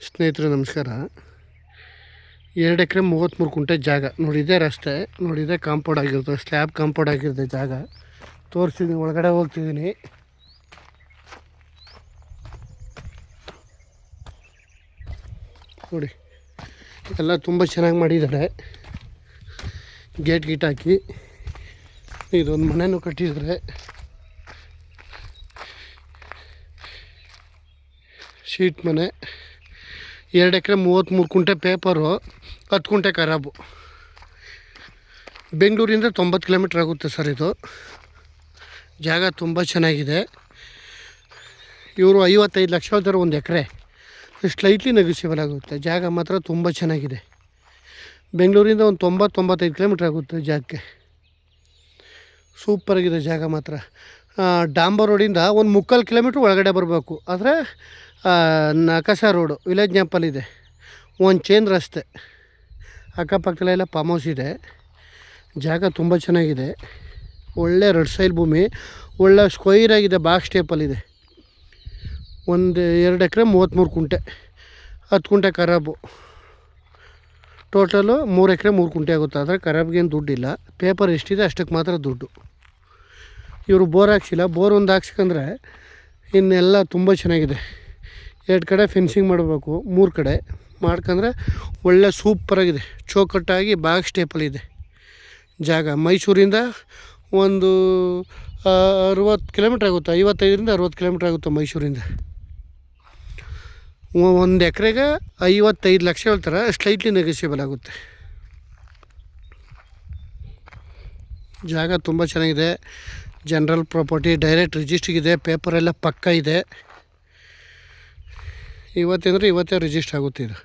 ಸ್ನೇಹಿತರೆ ನಮಸ್ಕಾರ. 2 ಎಕರೆ 33 ಕುಂಟೆ ಜಾಗ ನೋಡಿದೆ. ರಸ್ತೆ ನೋಡಿದೆ, ಕಾಂಪೌಂಡ್ ಆಗಿರುತ್ತೆ, ಸ್ಲ್ಯಾಬ್ ಕಾಂಪೌಂಡ್ ಆಗಿರುತ್ತೆ. ಜಾಗ ತೋರಿಸಿದ್ದೀನಿ, ಒಳಗಡೆ ಹೋಗ್ತಿದ್ದೀನಿ. ನೋಡಿ ಎಲ್ಲ ತುಂಬ ಚೆನ್ನಾಗಿ ಮಾಡಿದ್ದಾರೆ. ಗೇಟ್ ಹಾಕಿ ಇದೊಂದು ಮನೆಯೂ ಕಟ್ಟಿದ್ದಾರೆ. ಶೀಟ್ ಮನೆ. 2 ಎಕರೆ 33 ಕುಂಟೆ ಪೇಪರು, 10 ಕುಂಟೆ ಖರಾಬು. ಬೆಂಗಳೂರಿಂದ 90 ಕಿಲೋಮೀಟ್ರ್ ಆಗುತ್ತೆ ಸರ್. ಇದು ಜಾಗ ತುಂಬ ಚೆನ್ನಾಗಿದೆ. ಇವರು 55 ಲಕ್ಷ ಹೇಳ್ತಾರೆ ಒಂದು ಎಕರೆ. ಸ್ಲೈಟ್ಲಿ ನೆಗೋಷಿಯಬಲ್ ಆಗುತ್ತೆ. ಜಾಗ ಮಾತ್ರ ತುಂಬ ಚೆನ್ನಾಗಿದೆ. ಬೆಂಗಳೂರಿಂದ ಒಂದು 90-95 ಕಿಲೋಮೀಟ್ರ್ ಆಗುತ್ತೆ ಜಾಗಕ್ಕೆ. ಸೂಪರಾಗಿದೆ ಜಾಗ ಮಾತ್ರ. ಡಾಂಬರ್ ರೋಡಿಂದ ಒಂದು 3/4 ಕಿಲೋಮೀಟ್ರ್ ಒಳಗಡೆ ಬರಬೇಕು. ಆದರೆ ನಕಸ ರೋಡು, ವಿಲೇಜ್ ನ್ಯಾಪಲ್ಲಿದೆ. ಒಂದು ಚೈನ್ ರಸ್ತೆ, ಅಕ್ಕಪಕ್ಕದಲ್ಲೆಲ್ಲ ಫಾರ್ಮ್ ಹೌಸ್ ಇದೆ. ಜಾಗ ತುಂಬ ಚೆನ್ನಾಗಿದೆ. ಒಳ್ಳೆ ರೆಡ್ ಸೈಲ್ ಭೂಮಿ, ಒಳ್ಳೆ ಸ್ಕ್ವೈರ್ ಆಗಿದೆ, ಬಾಕ್ಸ್ ಟೇಪಲ್ಲಿದೆ. 2 ಎಕರೆ 33 ಕುಂಟೆ, 10 ಕುಂಟೆ ಖರಾಬು. ಟೋಟಲು 3 ಎಕರೆ 3 ಕುಂಟೆ ಆಗುತ್ತೆ. ಆದರೆ ಖರಾಬ್ಗೇನು ದುಡ್ಡಿಲ್ಲ. ಪೇಪರ್ ಎಷ್ಟಿದೆ ಅಷ್ಟಕ್ಕೆ ಮಾತ್ರ ದುಡ್ಡು. ಇವರು ಬೋರ್ ಹಾಕ್ಸಿಲ್ಲ. ಬೋರ್ ಒಂದು ಹಾಕ್ಸ್ಕೊಂಡ್ರೆ ಇನ್ನೆಲ್ಲ ತುಂಬ ಚೆನ್ನಾಗಿದೆ. 2 ಕಡೆ ಫೆನ್ಸಿಂಗ್ ಮಾಡಬೇಕು, 3 ಕಡೆ ಮಾಡ್ಕೊಂಡ್ರೆ ಒಳ್ಳೆ ಸೂಪರಾಗಿದೆ. ಚೌಕಟ್ಟಾಗಿ ಬಾಕ್ಸ್ ಟೇಪಲ್ಲಿದೆ ಜಾಗ. ಮೈಸೂರಿಂದ ಒಂದು 60 ಕಿಲೋಮೀಟ್ರ್ ಆಗುತ್ತೆ. 55ರಿಂದ 60 ಕಿಲೋಮೀಟ್ರ್ ಆಗುತ್ತೆ ಮೈಸೂರಿಂದ. 1 ಎಕರೆಗೆ 55 ಲಕ್ಷ ಹೇಳ್ತಾರೆ. ಸ್ಲೈಟ್ಲಿ ನೆಗೋಷಿಯಬಲ್ ಆಗುತ್ತೆ. ಜಾಗ ತುಂಬ ಚೆನ್ನಾಗಿದೆ. ಜನರಲ್ ಪ್ರಾಪರ್ಟಿ, ಡೈರೆಕ್ಟ್ ರಿಜಿಸ್ಟ್ರಿಗಿದೆ. ಪೇಪರೆಲ್ಲ ಪಕ್ಕ ಇದೆ. ಇವತ್ತಂದರೆ ಇವತ್ತೇ ರಿಜಿಸ್ಟ್ರ್ ಆಗುತ್ತೆ ಇದು.